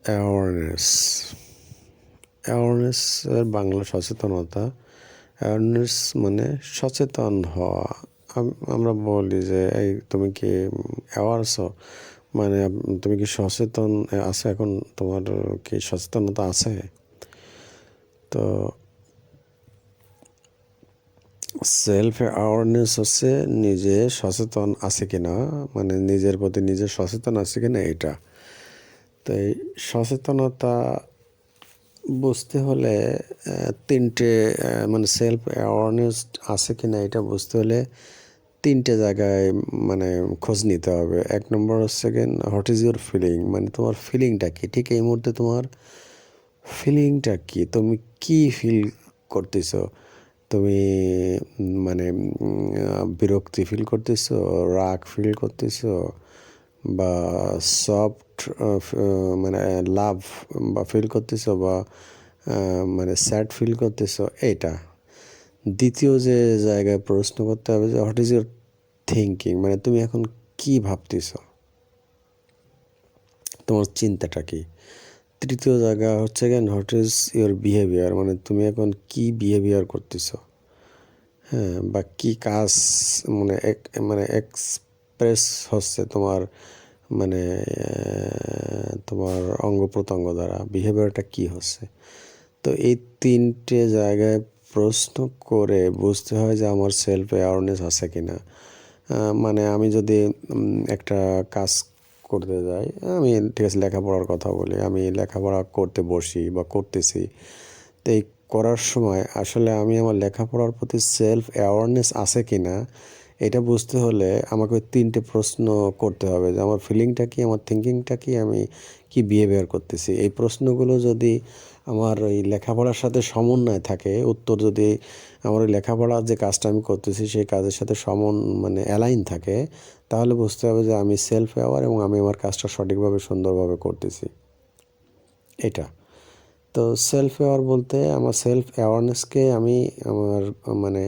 Awareness অ্যাওয়ারনেসের Bangla সচেতনতা। Awareness মানে সচেতন হওয়া। আমরা বলি যে এই তুমি কি অ্যাওয়ার আছো, মানে তুমি কি সচেতন আছো, এখন তোমার কি সচেতনতা আছে? তো সেলফ অ্যাওয়ারনেস হচ্ছে নিজে সচেতন আছে কিনা, মানে নিজের প্রতি নিজে সচেতন আছে কিনা এটা। তো এই সচেতনতা বুঝতে হলে তিনটে মানে সেলফ অ্যাওয়ারনেস আছে কিনা এটা বুঝতে হলে তিনটে জায়গায় মানে খোঁজ নিতে হবে। এক নম্বর হচ্ছে গেন হোয়াট ইজ ইউর ফিলিং, মানে তোমার ফিলিংটা কি, ঠিক এই মুহূর্তে তোমার ফিলিংটা কি, তুমি কি ফিল করতেছো। তুমি মানে বিরক্তি ফিল করতেছো, রাগ ফিল করতেছো, বা সফট মানে লাভ বা ফিল করতেছো, বা মানে স্যাড ফিল করতেছো এইটা। দ্বিতীয় যে জায়গায় প্রশ্ন করতে হবে যে হোয়াট ইজ ইউর থিঙ্কিং, মানে তুমি এখন কি ভাবতেছো, তোমার চিন্তাটা কি। তৃতীয় জায়গা হচ্ছে গেন হোয়াট ইজ ইউর বিহেভিয়ার, মানে তুমি এখন কি বিহেভিয়ার করতেছো, হ্যাঁ, বা কি কাজ মানে মানে এক্সপ্রেস হচ্ছে তোমার, মানে তোমার অঙ্গ প্রত্যঙ্গ দ্বারা বিহেভিয়ারটা কি হচ্ছে। তো এই তিনটে জায়গায় প্রশ্ন করে বুঝতে হয় যে আমার সেলফ অ্যাওয়ারনেস আছে কি না। মানে আমি যদি একটা কাজ করতে যাই, আমি ঠিক আছে লেখাপড়ার কথা বলি, আমি লেখাপড়া করতে বসি বা করতেছি। তো এই করার সময় আসলে আমি আমার লেখাপড়ার প্রতি সেলফ অ্যাওয়ারনেস আছে কি না এটা বুঝতে হলে আমাকে ওই তিনটে প্রশ্ন করতে হবে যে আমার ফিলিংটা কি, আমার থিঙ্কিংটা কি, আমি কি বিহেভিয়ার করতেছি। এই প্রশ্নগুলো যদি আমার ওই লেখাপড়ার সাথে সমন্বয় থাকে, উত্তর যদি আমার ওই লেখাপড়ার যে কাজটা আমি করতেছি সেই কাজের সাথে মানে অ্যালাইন থাকে, তাহলে বুঝতে হবে যে আমি সেলফ অ্যাওয়ার এবং আমি আমার কাজটা সঠিকভাবে সুন্দরভাবে করতেছি এটা। তো সেলফ অ্যাওয়ার বলতে আমার সেলফ অ্যাওয়ারনেসকে আমি আমার মানে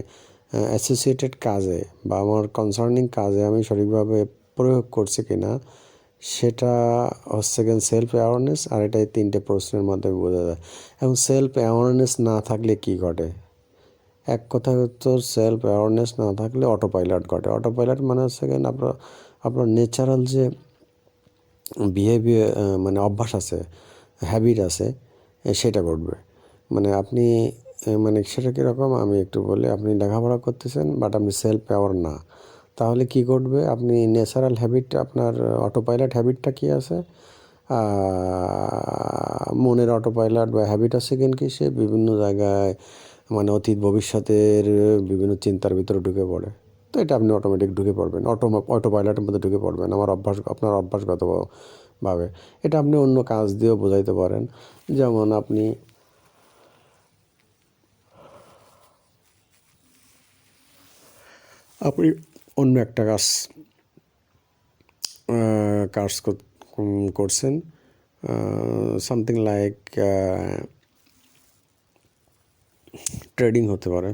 অ্যাসোসিয়েটেড কাজে বা আমার কনসার্নিং কাজে আমি সঠিকভাবে প্রয়োগ করছি কিনা সেটা হচ্ছে গেন সেলফ অ্যাওয়ারনেস। আর এটা এই তিনটে প্রশ্নের মাধ্যমে বোঝা যায়। এবং সেলফ অ্যাওয়ারনেস না থাকলে কি ঘটে, এক কথা হচ্ছে সেলফ অ্যাওয়ারনেস না থাকলে অটো পাইলট ঘটে। অটো পাইলট মানে হচ্ছে গেন আপনার আপনার ন্যাচারাল যে বিহেভিয়ার মানে অভ্যাস আছে, হ্যাবিট আছে, সেটা ঘটবে। মানে আপনি মানে সেটা কীরকম আমি একটু বলি, আপনি লেখাপড়া করতেছেন বাট আপনি সেলফ অ্যাওয়ার না, তাহলে কি ঘটবে, আপনি ন্যাচারাল হ্যাবিট আপনার অটো পাইলট হ্যাবিটটা কী আছে, মনের অটো পাইলট বা হ্যাবিট আছে কেন কি সে বিভিন্ন জায়গায় মানে অতীত ভবিষ্যতের বিভিন্ন চিন্তার ভিতরে ঢুকে পড়ে। তো এটা আপনি অটোমেটিক ঢুকে পড়বেন, অটো পাইলটের মধ্যে ঢুকে পড়বেন আপনার অভ্যাসগতভাবে। এটা আপনি অন্য কাজ দিয়েও বোঝাইতে পারেন। যেমন আপনি আপনি অন্য একটা কাজ করছেন, সামথিং লাইক ট্রেডিং হতে পারে।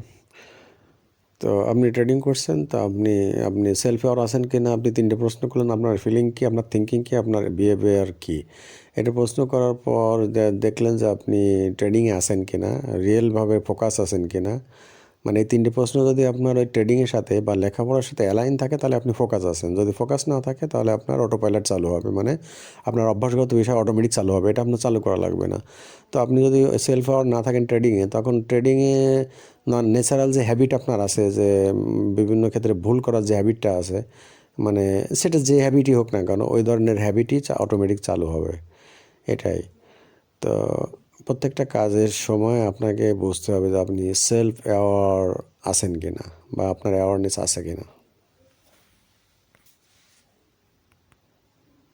তো আপনি ট্রেডিং করছেন, তো আপনি আপনি সেলফ অ্যাওয়ার আছেন কি না, আপনি তিনটে প্রশ্ন করলেন, আপনার ফিলিং কি, আপনার থিঙ্কিং কি, আপনার বিহেভিয়ার কি। এটা প্রশ্ন করার পর দেখলেন যে আপনি ট্রেডিংয়ে আছেন কি না, রিয়েলভাবে ফোকাস আছেন কি না। মানে এই তিনটে প্রশ্ন যদি আপনার ওই ট্রেডিংয়ের সাথে বা লেখাপড়ার সাথে অ্যালাইন থাকে তাহলে আপনি ফোকাস আছেন, যদি ফোকাস না থাকে তাহলে আপনার অটো পাইলট চালু হবে, মানে আপনার অভ্যাসগত বিষয় অটোমেটিক চালু হবে, এটা আপনার চালু করা লাগবে না। তো আপনি যদি সেলফ অ্যাওয়ার না থাকেন ট্রেডিংয়ে, তখন ট্রেডিংয়ে ন্যাচারাল যে হ্যাবিট আপনার আছে, যে বিভিন্ন ক্ষেত্রে ভুল করার যে হ্যাবিটটা আছে, মানে সেটা যে হ্যাবিটই হোক না কেন ওই ধরনের হ্যাবিটই অটোমেটিক চালু হবে, এটাই। তো প্রত্যেকটা কাজের সময় আপনাকে বুঝতে হবে যে আপনি সেলফ অ্যাওয়ার আছেন কিনা বা আপনার অ্যাওয়ারনেস আছে কিনা।